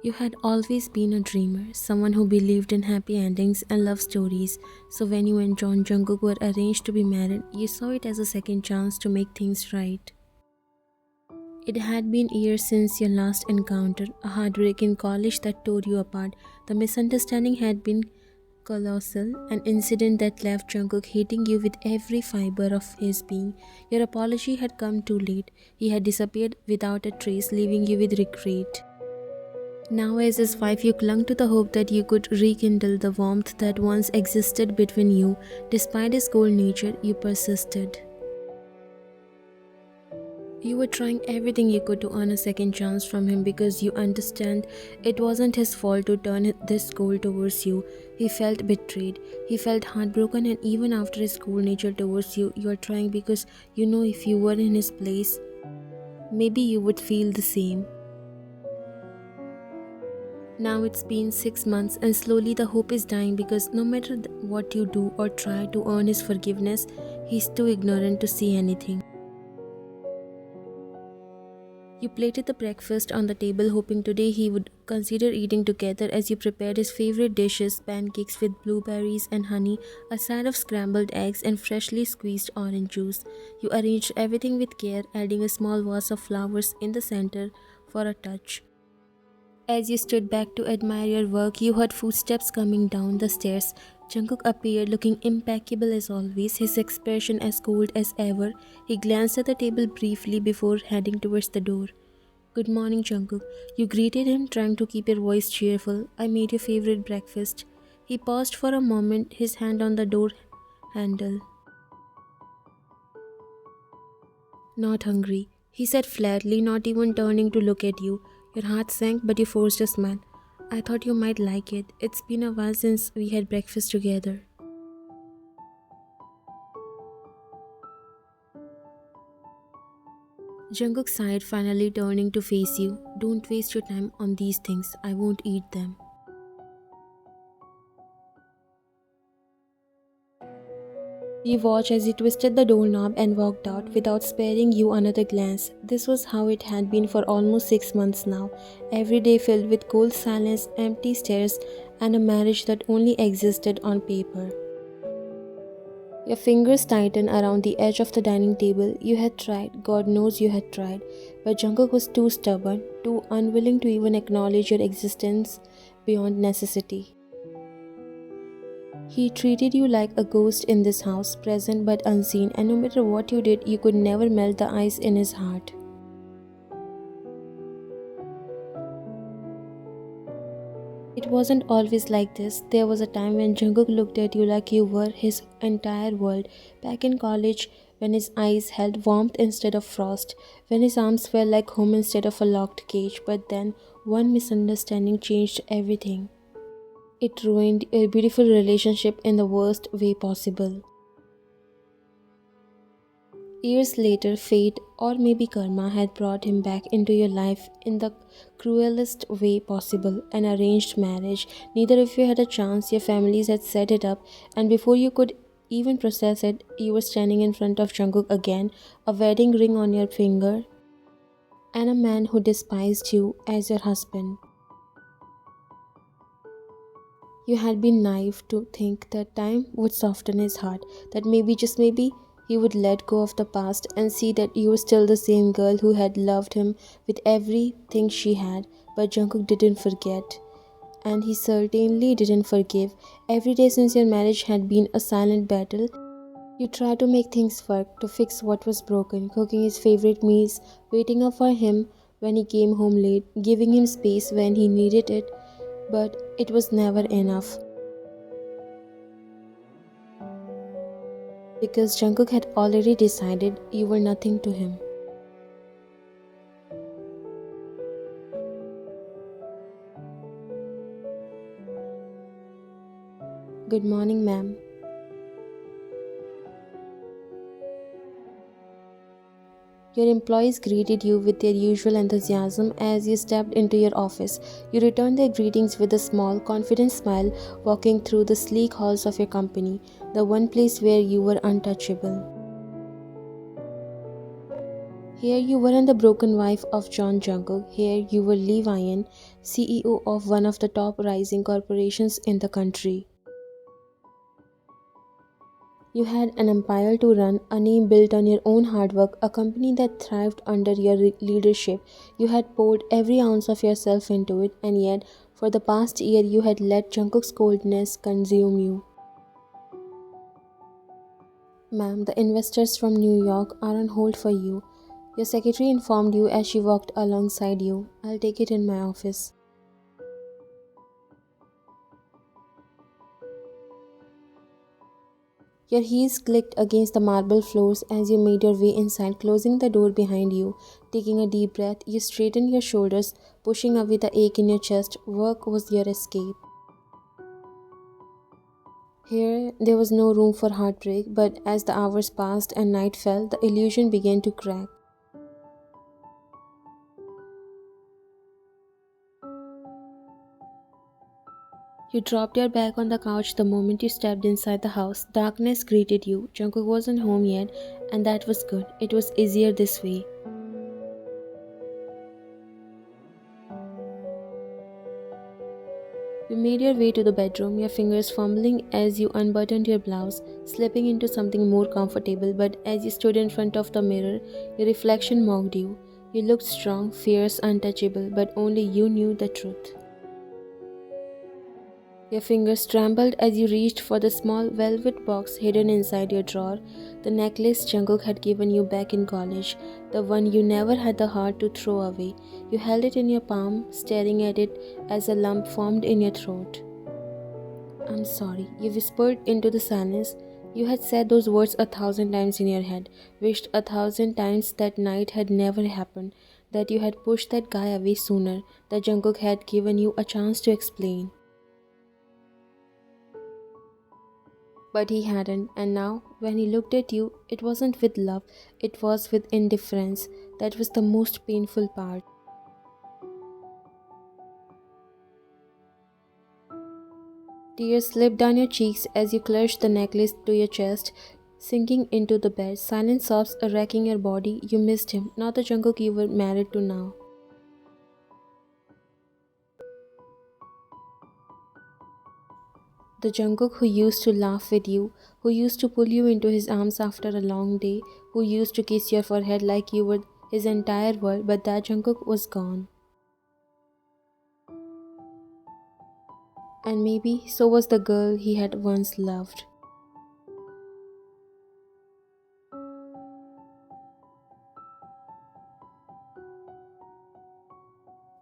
You had always been a dreamer, someone who believed in happy endings and love stories, so when you and John Jungkook were arranged to be married, you saw it as a second chance to make things right. It had been years since your last encounter, a heartbreak in college that tore you apart. The misunderstanding had been colossal, an incident that left Jungkook hating you with every fiber of his being. Your apology had come too late. He had disappeared without a trace, leaving you with regret. Now, as his wife, you clung to the hope that you could rekindle the warmth that once existed between you. Despite his cold nature, you persisted. You were trying everything you could to earn a second chance from him because you understand it wasn't his fault to turn this cold towards you. He felt betrayed, he felt heartbroken, and even after his cold nature towards you, you are trying because you know if you were in his place, maybe you would feel the same. Now it's been 6 months and slowly the hope is dying because no matter what you do or try to earn his forgiveness, he's too ignorant to see anything. You plated the breakfast on the table hoping today he would consider eating together as you prepared his favorite dishes, pancakes with blueberries and honey, a side of scrambled eggs and freshly squeezed orange juice. You arranged everything with care, adding a small vase of flowers in the center for a touch. As you stood back to admire your work, you heard footsteps coming down the stairs. Jungkook appeared looking impeccable as always, his expression as cold as ever. He glanced at the table briefly before heading towards the door. "Good morning, Jungkook." You greeted him, trying to keep your voice cheerful. "I made your favorite breakfast." He paused for a moment, his hand on the door handle. "Not hungry," he said flatly, not even turning to look at you. Your heart sank, but you forced a smile. "I thought you might like it. It's been a while since we had breakfast together." Jungkook sighed, finally turning to face you. "Don't waste your time on these things. I won't eat them." You watched as he twisted the doorknob and walked out without sparing you another glance. This was how it had been for almost 6 months now. Every day filled with cold silence, empty stares, and a marriage that only existed on paper. Your fingers tightened around the edge of the dining table. You had tried, God knows you had tried, but Jungkook was too stubborn, too unwilling to even acknowledge your existence beyond necessity. He treated you like a ghost in this house, present but unseen, and no matter what you did, you could never melt the ice in his heart. It wasn't always like this. There was a time when Jungkook looked at you like you were his entire world. Back in college, when his eyes held warmth instead of frost, when his arms felt like home instead of a locked cage. But then, one misunderstanding changed everything. It ruined a beautiful relationship in the worst way possible. Years later, fate, or maybe karma, had brought him back into your life in the cruelest way possible, an arranged marriage. Neither of you had a chance, your families had set it up, and before you could even process it, you were standing in front of Jungkook again, a wedding ring on your finger, and a man who despised you as your husband. You had been naive to think that time would soften his heart, that maybe, just maybe, he would let go of the past and see that you were still the same girl who had loved him with everything she had. But Jungkook didn't forget, and he certainly didn't forgive. Every day since your marriage had been a silent battle. You tried to make things work, to fix what was broken, cooking his favorite meals, waiting up for him when he came home late, giving him space when he needed it, but it was never enough. Because Jungkook had already decided you were nothing to him. "Good morning, ma'am." Your employees greeted you with their usual enthusiasm as you stepped into your office. You returned their greetings with a small, confident smile, walking through the sleek halls of your company, the one place where you were untouchable. Here you weren't the broken wife of John Jungkook. Here you were Lee Wyan, CEO of one of the top rising corporations in the country. You had an empire to run, a name built on your own hard work, a company that thrived under your leadership. You had poured every ounce of yourself into it, and yet, for the past year, you had let Jungkook's coldness consume you. Ma'am, the investors from New York are on hold for you. Your secretary informed you as she walked alongside you. I'll take it in my office. Your heels clicked against the marble floors as you made your way inside, closing the door behind you. Taking a deep breath, you straightened your shoulders, pushing away the ache in your chest. Work was your escape. Here, there was no room for heartbreak, but as the hours passed and night fell, the illusion began to crack. You dropped your bag on the couch the moment you stepped inside the house. Darkness greeted you. Jungkook wasn't home yet, and that was good. It was easier this way. You made your way to the bedroom, your fingers fumbling as you unbuttoned your blouse, slipping into something more comfortable, but as you stood in front of the mirror, your reflection mocked you. You looked strong, fierce, untouchable, but only you knew the truth. Your fingers trembled as you reached for the small velvet box hidden inside your drawer, the necklace Jungkook had given you back in college, the one you never had the heart to throw away. You held it in your palm, staring at it as a lump formed in your throat. I'm sorry, you whispered into the silence. You had said those words 1,000 times in your head, wished 1,000 times that night had never happened, that you had pushed that guy away sooner, that Jungkook had given you a chance to explain. But he hadn't, and now, when he looked at you, it wasn't with love, it was with indifference. That was the most painful part. Tears slipped down your cheeks as you clutched the necklace to your chest, sinking into the bed. Silent sobs wrecking your body. You missed him, not the Jungkook you were married to now. The Jungkook who used to laugh with you, who used to pull you into his arms after a long day, who used to kiss your forehead like you were his entire world, but that Jungkook was gone. And maybe so was the girl he had once loved.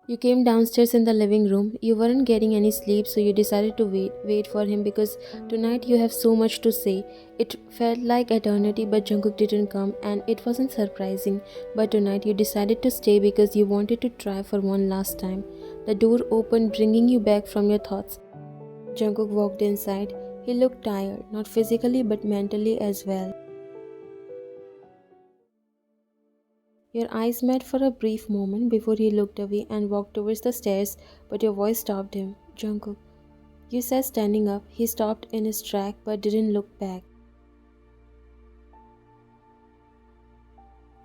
You came downstairs in the living room. You weren't getting any sleep, so you decided to wait for him because tonight you have so much to say. It felt like eternity, but Jungkook didn't come, and it wasn't surprising. But tonight you decided to stay because you wanted to try for one last time. The door opened, bringing you back from your thoughts. Jungkook walked inside. He looked tired, not physically but mentally as well. Your eyes met for a brief moment before he looked away and walked towards the stairs, but your voice stopped him. Jungkook, you said, standing up. He stopped in his track but didn't look back.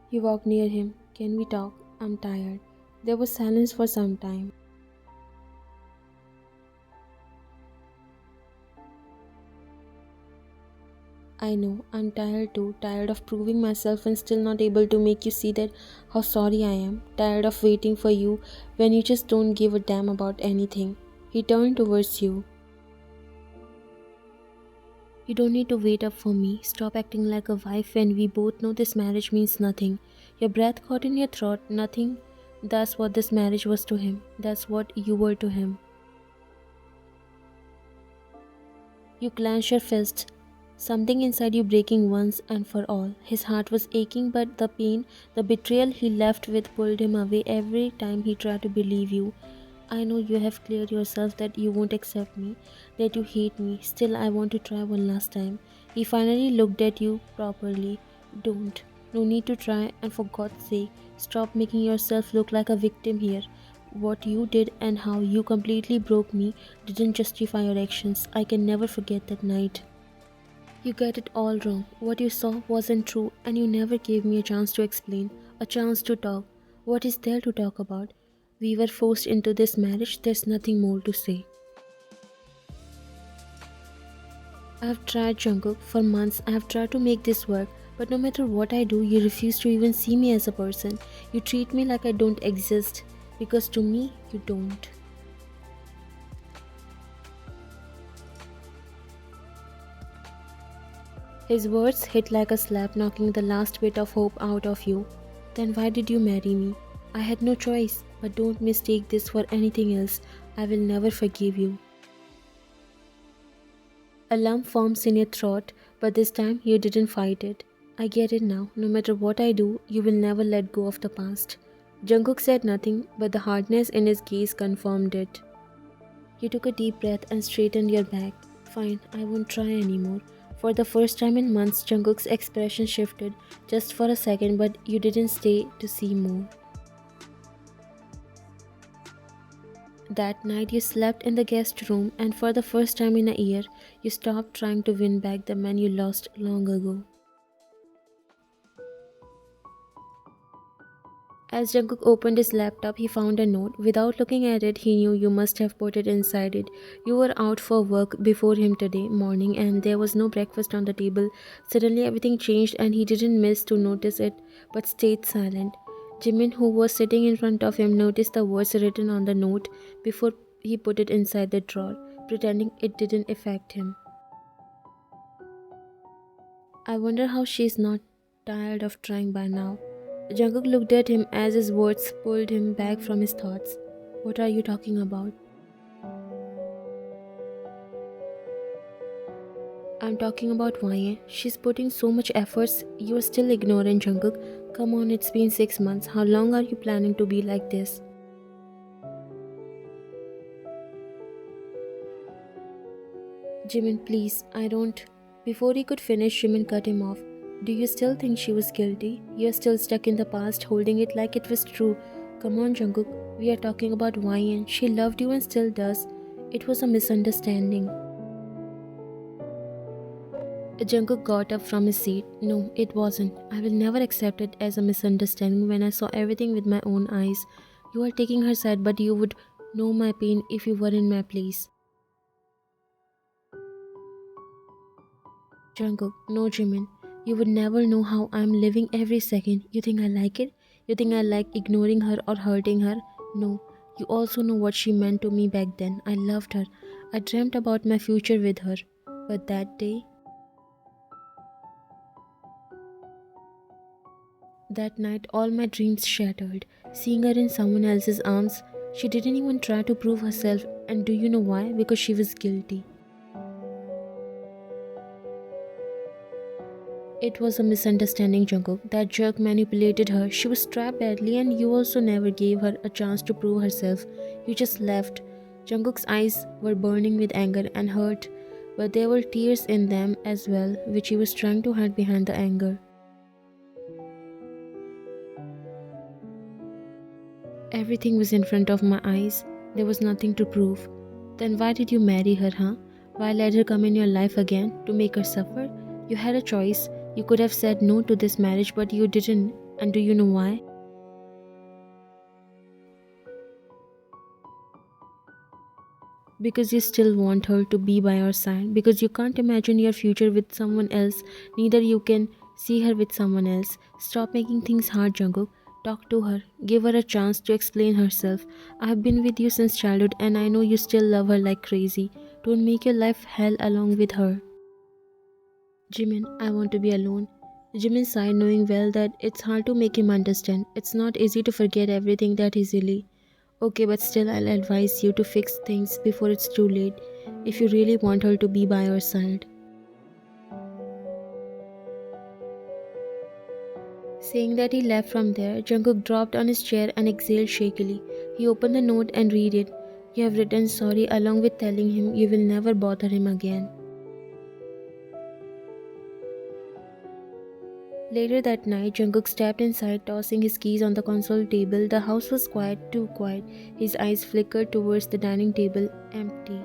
You walked near him. Can we talk? I'm tired. There was silence for some time. I know, I'm tired too, tired of proving myself and still not able to make you see that how sorry I am, tired of waiting for you when you just don't give a damn about anything. He turned towards you. You don't need to wait up for me. Stop acting like a wife when we both know this marriage means nothing. Your breath caught in your throat, nothing. That's what this marriage was to him. That's what you were to him. You clenched your fists, something inside you breaking once and for all. His heart was aching, but the pain, the betrayal he left with pulled him away every time he tried to believe you. I know you have cleared yourself that you won't accept me, that you hate me. Still, I want to try one last time. He finally looked at you properly. Don't. No need to try, and for God's sake, stop making yourself look like a victim here. What you did and how you completely broke me didn't justify your actions. I can never forget that night. You get it all wrong. What you saw wasn't true, and you never gave me a chance to explain. a chance to talk. What is there to talk about? We were forced into this marriage, there's nothing more to say. I have tried, Jungkook, for months. I have tried to make this work, but no matter what I do, you refuse to even see me as a person. You treat me like I don't exist, because to me, you don't. His words hit like a slap, knocking the last bit of hope out of you. Then why did you marry me? I had no choice, but don't mistake this for anything else. I will never forgive you. A lump forms in your throat, but this time you didn't fight it. I get it now. No matter what I do, you will never let go of the past. Jungkook said nothing, but the hardness in his gaze confirmed it. You took a deep breath and straightened your back. Fine, I won't try anymore. For the first time in months, Jungkook's expression shifted just for a second, but you didn't stay to see more. That night you slept in the guest room, and for the first time in a year, you stopped trying to win back the man you lost long ago. As Jungkook opened his laptop, he found a note. Without looking at it, he knew you must have put it inside it. You were out for work before him today morning, and there was no breakfast on the table. Suddenly everything changed, and he didn't miss to notice it, but stayed silent. Jimin, who was sitting in front of him, noticed the words written on the note before he put it inside the drawer, pretending it didn't affect him. I wonder how she's not tired of trying by now. Jungkook looked at him as his words pulled him back from his thoughts. What are you talking about? I'm talking about YA. She's putting so much efforts. You're still ignorant, Jungkook. Come on, it's been 6 months. How long are you planning to be like this? Jimin, please, I don't. Before he could finish, Jimin cut him off. Do you still think she was guilty? You're still stuck in the past, holding it like it was true. Come on, Jungkook. We are talking about YN. She loved you and still does. It was a misunderstanding. Jungkook got up from his seat. No, it wasn't. I will never accept it as a misunderstanding when I saw everything with my own eyes. You are taking her side, but you would know my pain if you were in my place. Jungkook, no, Jimin. You would never know how I'm living every second. You think I like it? You think I like ignoring her or hurting her? No. You also know what she meant to me back then. I loved her. I dreamt about my future with her. But that night, all my dreams shattered. Seeing her in someone else's arms, she didn't even try to prove herself. And do you know why? Because she was guilty. It was a misunderstanding, Jungkook. That jerk manipulated her. She was trapped badly, and you also never gave her a chance to prove herself. You just left. Jungkook's eyes were burning with anger and hurt, but there were tears in them as well, which he was trying to hide behind the anger. Everything was in front of my eyes. There was nothing to prove. Then why did you marry her, huh? Why let her come in your life again? To make her suffer? You had a choice. You could have said no to this marriage, but you didn't. And do you know why? Because you still want her to be by your side. Because you can't imagine your future with someone else. Neither you can see her with someone else. Stop making things hard, Jungkook. Talk to her. Give her a chance to explain herself. I have been with you since childhood and I know you still love her like crazy. Don't make your life hell along with her. Jimin, I want to be alone. Jimin sighed, knowing well that it's hard to make him understand. It's not easy to forget everything that easily. Okay, but still, I'll advise you to fix things before it's too late if you really want her to be by your side. Saying that, he left from there. Jungkook dropped on his chair and exhaled shakily. He opened the note and read it. You have written sorry along with telling him you will never bother him again. Later that night, Jungkook stepped inside, tossing his keys on the console table. The house was quiet, too quiet. His eyes flickered towards the dining table, empty.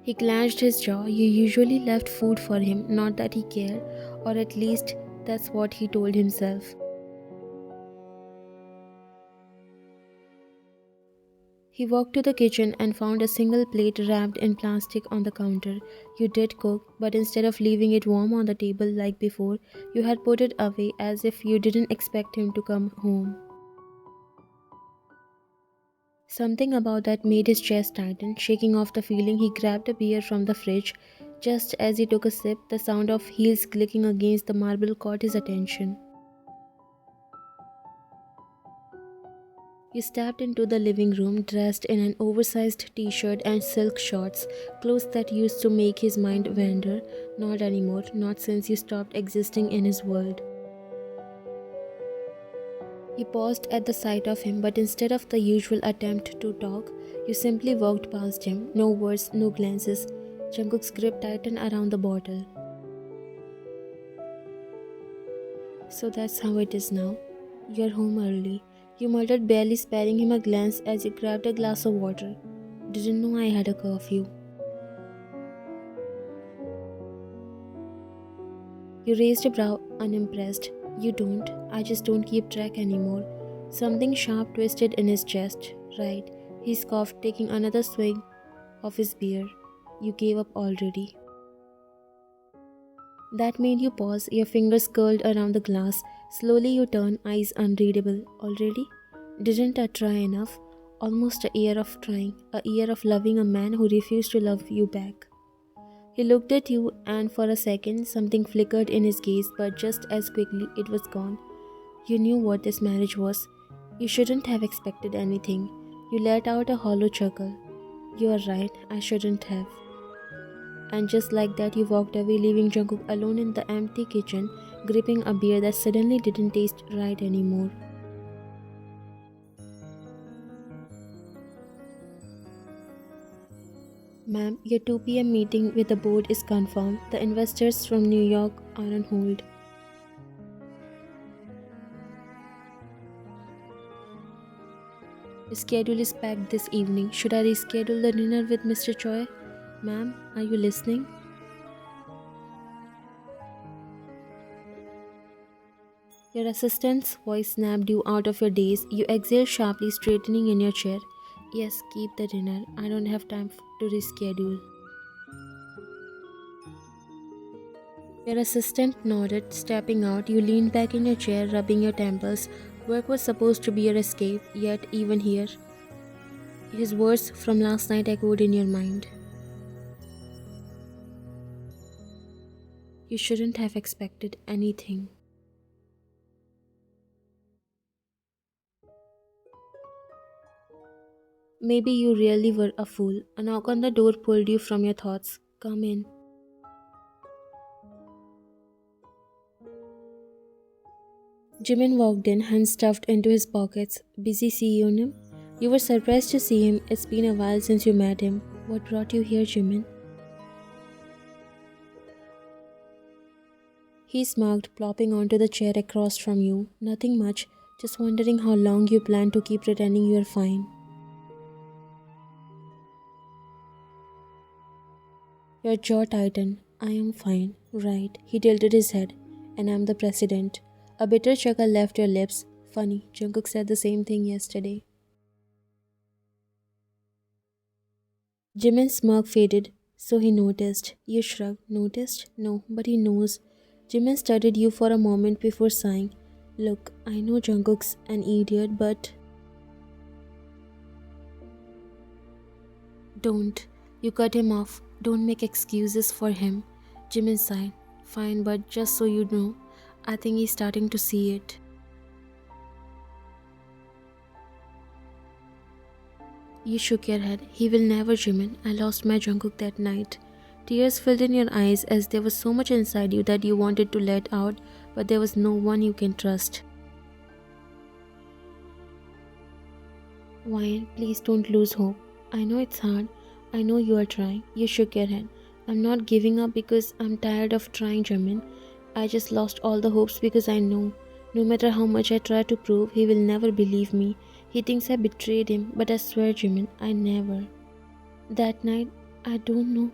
He clenched his jaw. You usually left food for him, not that he cared, or at least That's what he told himself. He walked to the kitchen and found a single plate wrapped in plastic on the counter. You did cook, but instead of leaving it warm on the table like before, you had put it away as if you didn't expect him to come home. Something about that made his chest tighten. Shaking off the feeling, he grabbed a beer from the fridge. Just as he took a sip, the sound of heels clicking against the marble caught his attention. He stepped into the living room dressed in an oversized t-shirt and silk shorts, clothes that used to make his mind wander. Not anymore, not since you stopped existing in his world. You paused at the sight of him, but instead of the usual attempt to talk, you simply walked past him. No words, no glances. Jungkook's grip tightened around the bottle. So that's how it is now. You're home early. You muttered, barely sparing him a glance as you grabbed a glass of water. Didn't know I had a curfew. You raised a brow, unimpressed. You don't. I just don't keep track anymore. Something sharp twisted in his chest. Right. He scoffed, taking another swig of his beer. You gave up already. That made you pause, your fingers curled around the glass. Slowly you turn, eyes unreadable. Already? Didn't I try enough? Almost a year of trying, a year of loving a man who refused to love you back. He looked at you, and for a second something flickered in his gaze, but just as quickly it was gone. You knew what this marriage was. You shouldn't have expected anything. You let out a hollow chuckle. You are right, I shouldn't have. And just like that, you walked away, leaving Jungkook alone in the empty kitchen, gripping a beer that suddenly didn't taste right anymore. Ma'am, your 2 p.m. meeting with the board is confirmed. The investors from New York are on hold. The schedule is packed this evening. Should I reschedule the dinner with Mr. Choi? Ma'am, are you listening? Your assistant's voice snapped you out of your daze. You exhaled sharply, straightening in your chair. Yes, keep the dinner. I don't have time to reschedule. Your assistant nodded, stepping out. You leaned back in your chair, rubbing your temples. Work was supposed to be your escape, yet even here, his words from last night echoed in your mind. You shouldn't have expected anything. Maybe you really were a fool. A knock on the door pulled you from your thoughts. Come in. Jimin walked in, hands stuffed into his pockets. Busy seeing him? You were surprised to see him. It's been a while since you met him. What brought you here, Jimin? He smirked, plopping onto the chair across from you. Nothing much, just wondering how long you plan to keep pretending you are fine. Your jaw tightened. I am fine. Right. He tilted his head. And I'm the president. A bitter chuckle left your lips. Funny, Jungkook said the same thing yesterday. Jimin's smirk faded, so he noticed. You shrugged. Noticed? No, but he knows. Jimin studied you for a moment before sighing. Look, I know Jungkook's an idiot, but... Don't. You cut him off. Don't make excuses for him. Jimin sighed. Fine, but just so you know, I think he's starting to see it. You shook your head. He will never, Jimin. I lost my Jungkook that night. Tears filled in your eyes as there was so much inside you that you wanted to let out, but there was no one you can trust. Why? Please don't lose hope. I know it's hard. I know you are trying. You shook your head. I'm not giving up because I'm tired of trying, Jimin. I just lost all the hopes because I know, no matter how much I try to prove, he will never believe me. He thinks I betrayed him, but I swear, Jimin, I never. That night, I don't know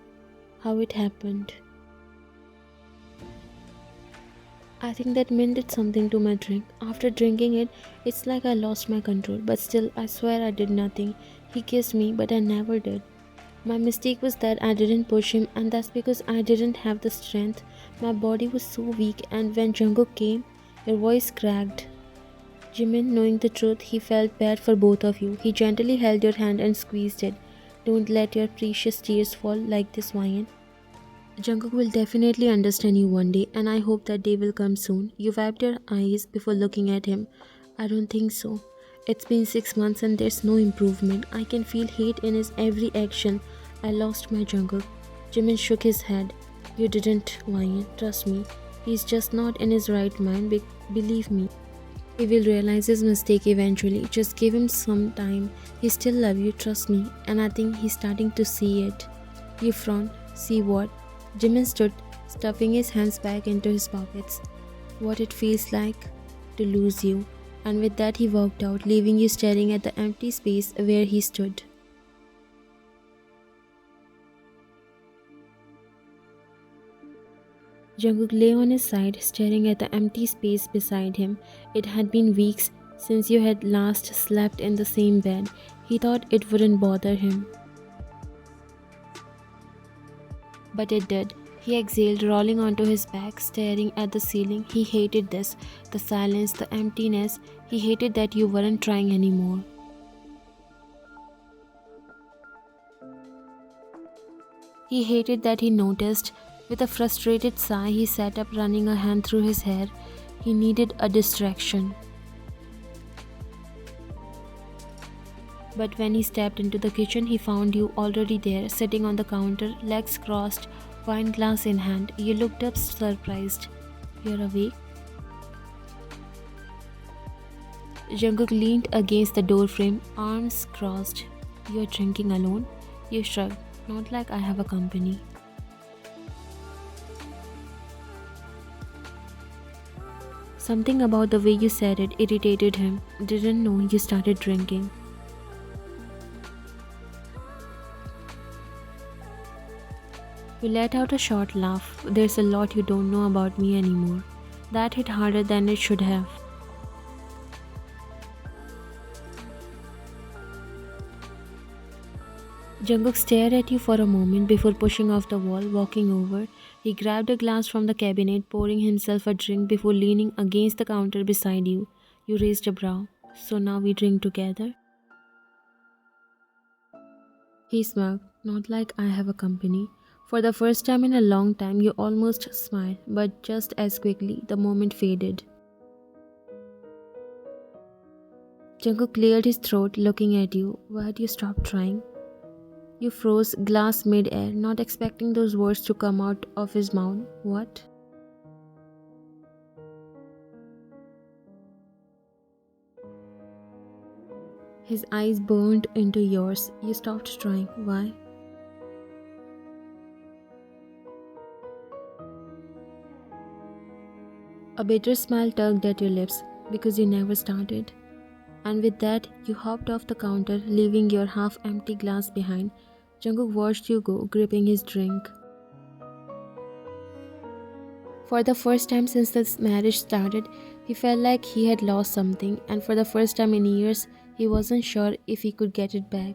how it happened. I think that Min did something to my drink. After drinking it, it's like I lost my control, but still, I swear I did nothing. He kissed me, but I never did. My mistake was that I didn't push him, and that's because I didn't have the strength. My body was so weak, and when Jungkook came, your voice cracked. Jimin, knowing the truth, he felt bad for both of you. He gently held your hand and squeezed it. Don't let your precious tears fall like this, Wyan. Jungkook will definitely understand you one day, and I hope that day will come soon. You wiped your eyes before looking at him. I don't think so. It's been 6 months and there's no improvement. I can feel hate in his every action. I lost my Jungkook. Jimin shook his head. You didn't, Wyan. Trust me. He's just not in his right mind. Believe me. He will realize his mistake eventually. Just give him some time. He still loves you, trust me. And I think he's starting to see it. You frowned. See what? Jimin stood, stuffing his hands back into his pockets. What it feels like to lose you. And with that he walked out, leaving you staring at the empty space where he stood. Jungkook lay on his side, staring at the empty space beside him. It had been weeks since you had last slept in the same bed. He thought it wouldn't bother him. But it did. He exhaled, rolling onto his back, staring at the ceiling. He hated this. The silence, the emptiness. He hated that you weren't trying anymore. He hated that he noticed. With a frustrated sigh, he sat up, running a hand through his hair. He needed a distraction. But when he stepped into the kitchen, he found you already there, sitting on the counter, legs crossed, wine glass in hand. You looked up surprised. You're awake? Jungkook leaned against the doorframe, arms crossed. You're drinking alone? You shrugged. Not like I have a company. Something about the way you said it irritated him. Didn't know you started drinking. You let out a short laugh. There's a lot you don't know about me anymore. That hit harder than it should have. Jungkook stared at you for a moment before pushing off the wall, walking over. He grabbed a glass from the cabinet, pouring himself a drink before leaning against the counter beside you. You raised a brow. So now we drink together? He smirked. Not like I have a company. For the first time in a long time, you almost smiled, but just as quickly, the moment faded. Jungkook cleared his throat, looking at you. Why'd you stop trying? You froze, glass mid-air, not expecting those words to come out of his mouth. What? His eyes burned into yours. You stopped trying. Why? A bitter smile tugged at your lips, because you never started. And with that, you hopped off the counter, leaving your half-empty glass behind. Jungkook watched you go, gripping his drink. For the first time since this marriage started, he felt like he had lost something, and for the first time in years, he wasn't sure if he could get it back.